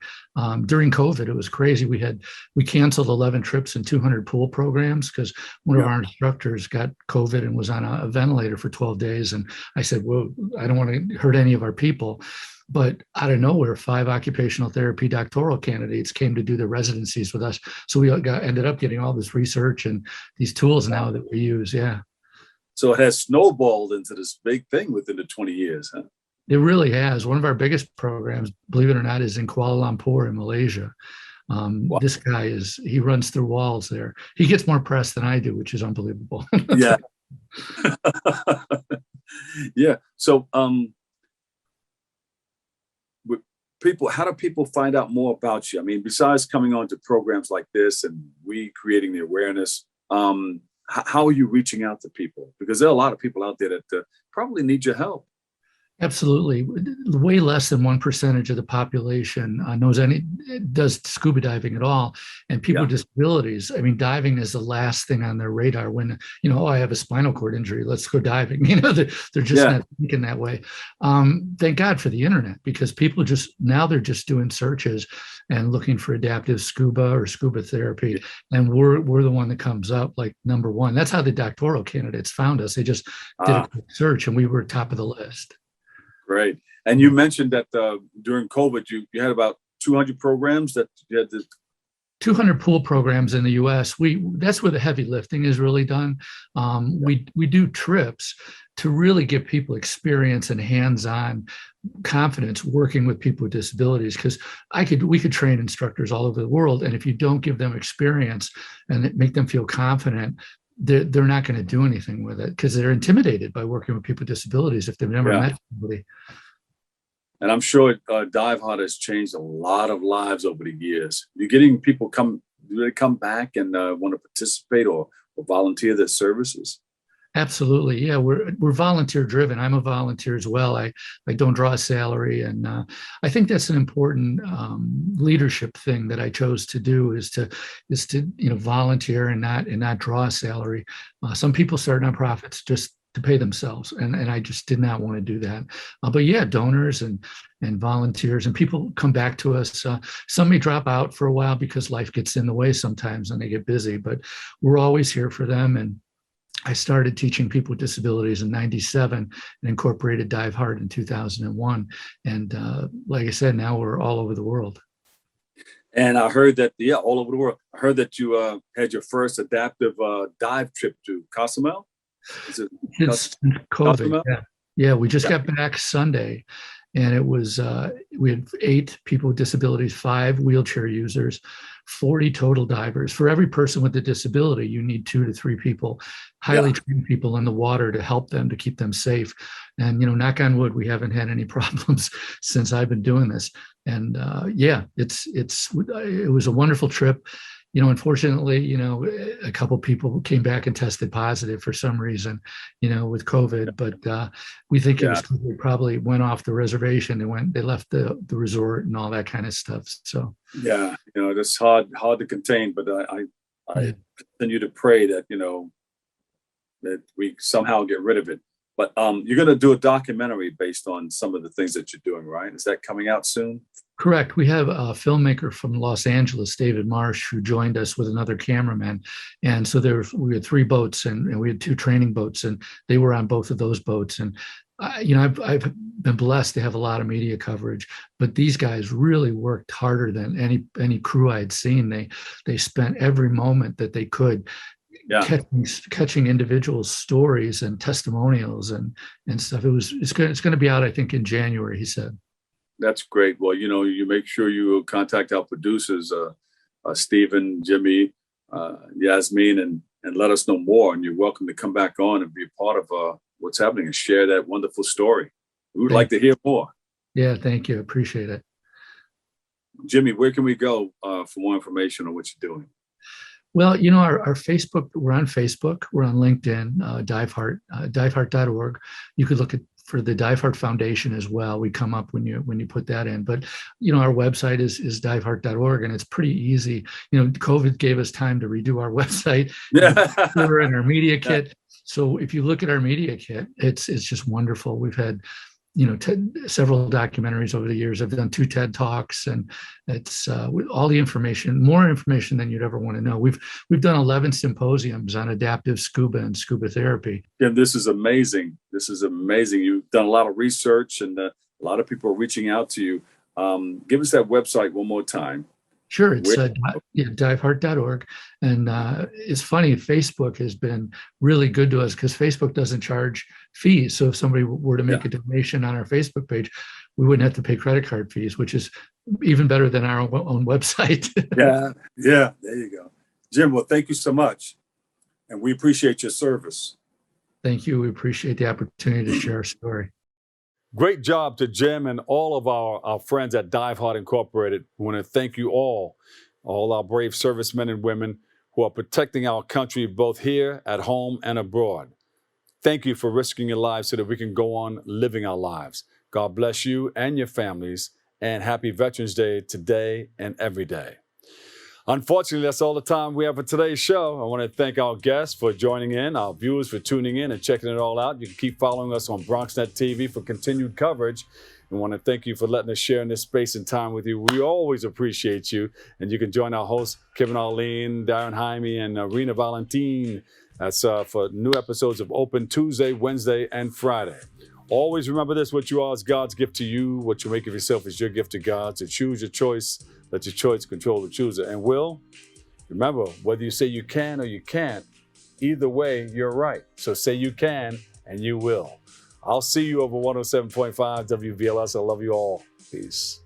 During COVID, it was crazy. We canceled 11 trips and 200 pool programs because one of our instructors got COVID and was on a ventilator for 12 days. And I said, well, I don't want to hurt any of our people. But out of nowhere, 5 occupational therapy doctoral candidates came to do their residencies with us. So we ended up getting all this research and these tools now that we use. Yeah. So it has snowballed into this big thing within the 20 years, huh? It really has. One of our biggest programs, believe it or not, is in Kuala Lumpur in Malaysia. This guy he runs through walls there. He gets more press than I do, which is unbelievable. Yeah. Yeah. So how do people find out more about you? I mean, besides coming on to programs like this and we creating the awareness, how are you reaching out to people? Because there are a lot of people out there that probably need your help. Absolutely. Way less than 1% of the population does scuba diving at all. And people with disabilities, I mean, diving is the last thing on their radar when, I have a spinal cord injury, let's go diving. They're just not thinking that way. Thank God for the internet, because people they're just doing searches and looking for adaptive scuba or scuba therapy. And we're the one that comes up like number one. That's how the doctoral candidates found us. They just did a quick search and we were top of the list. Great. And you mentioned that during COVID, you had about 200 programs that you had to 200 pool programs in the U.S. That's where the heavy lifting is really done. We do trips to really give people experience and hands-on confidence working with people with disabilities, because we could train instructors all over the world, and if you don't give them experience and make them feel confident, they're not going to do anything with it because they're intimidated by working with people with disabilities if they've never met somebody. And I'm sure Diveheart has changed a lot of lives over the years. You're getting people come back and want to participate or volunteer their services? Absolutely. Yeah, we're volunteer driven. I'm a volunteer as well. I don't draw a salary. And I think that's an important leadership thing that I chose to do is to volunteer and not draw a salary. Some people start nonprofits just to pay themselves. And I just did not want to do that. But yeah, donors and volunteers and people come back to us. Some may drop out for a while because life gets in the way sometimes and they get busy, but we're always here for them. And I started teaching people with disabilities in '97 and incorporated Diveheart in 2001. And like I said, now we're all over the world. And I heard that, all over the world. I heard that you had your first adaptive dive trip to Cozumel. Is it COVID? Yeah, we just got back Sunday. And it was, we had 8 people with disabilities, 5 wheelchair users, 40 total divers. For every person with a disability, you need 2 to 3 people, highly trained people in the water to help them, to keep them safe. And, knock on wood, we haven't had any problems since I've been doing this. And it was a wonderful trip. unfortunately, a couple people came back and tested positive for some reason, with COVID. But we think it was they probably went off the reservation and they left the resort and all that kind of stuff. So yeah, that's hard to contain. But I continue to pray that that we somehow get rid of it. But you're going to do a documentary based on some of the things that you're doing, right? Is that coming out soon? Correct. We have a filmmaker from Los Angeles, David Marsh, who joined us with another cameraman. And so we had 3 boats and we had 2 training boats, and they were on both of those boats. And I've been blessed to have a lot of media coverage, but these guys really worked harder than any crew I'd seen. They spent every moment that they could catching individuals' stories and testimonials and stuff. It's going to be out, I think, in January, he said. That's great. Well, you make sure you contact our producers, Stephen, Jimmy, Yasmin, and let us know more. And you're welcome to come back on and be a part of what's happening and share that wonderful story. We would like to hear more. Yeah, thank you. Appreciate it. Jimmy, where can we go for more information on what you're doing? Well, our Facebook, we're on Facebook, we're on LinkedIn, Diveheart, diveheart.org. You could look for the Diveheart Foundation as well. We come up when you put that in. But, our website is diveheart.org, and it's pretty easy. COVID gave us time to redo our website and our media kit. So if you look at our media kit, it's just wonderful. We've had several documentaries over the years. I've done 2 TED Talks, and it's with all the information, more information than you'd ever want to know. We've done 11 symposiums on adaptive scuba and scuba therapy. Jim, this is amazing. This is amazing. You've done a lot of research, and a lot of people are reaching out to you. Give us that website one more time. Sure. It's diveheart.org. And it's funny, Facebook has been really good to us because Facebook doesn't charge fees. So if somebody were to make a donation on our Facebook page, we wouldn't have to pay credit card fees, which is even better than our own website. Yeah, there you go. Jim, well, thank you so much. And we appreciate your service. Thank you. We appreciate the opportunity to share our story. Great job to Jim and all of our friends at Diveheart Incorporated. We want to thank you all our brave servicemen and women who are protecting our country both here at home and abroad. Thank you for risking your lives so that we can go on living our lives. God bless you and your families, and happy Veterans Day today and every day. Unfortunately, that's all the time we have for today's show. I want to thank our guests for joining in, our viewers for tuning in and checking it all out. You can keep following us on BronxNet TV for continued coverage. We want to thank you for letting us share in this space and time with you. We always appreciate you. And you can join our hosts, Kevin Arlene, Darren Jaime, and Rena Valentine. That's for new episodes of Open Tuesday, Wednesday, and Friday. Always remember this: what you are is God's gift to you. What you make of yourself is your gift to God. So choose your choice. Let your choice control the chooser. And remember, whether you say you can or you can't, either way, you're right. So say you can and you will. I'll see you over 107.5 WBLS. I love you all. Peace.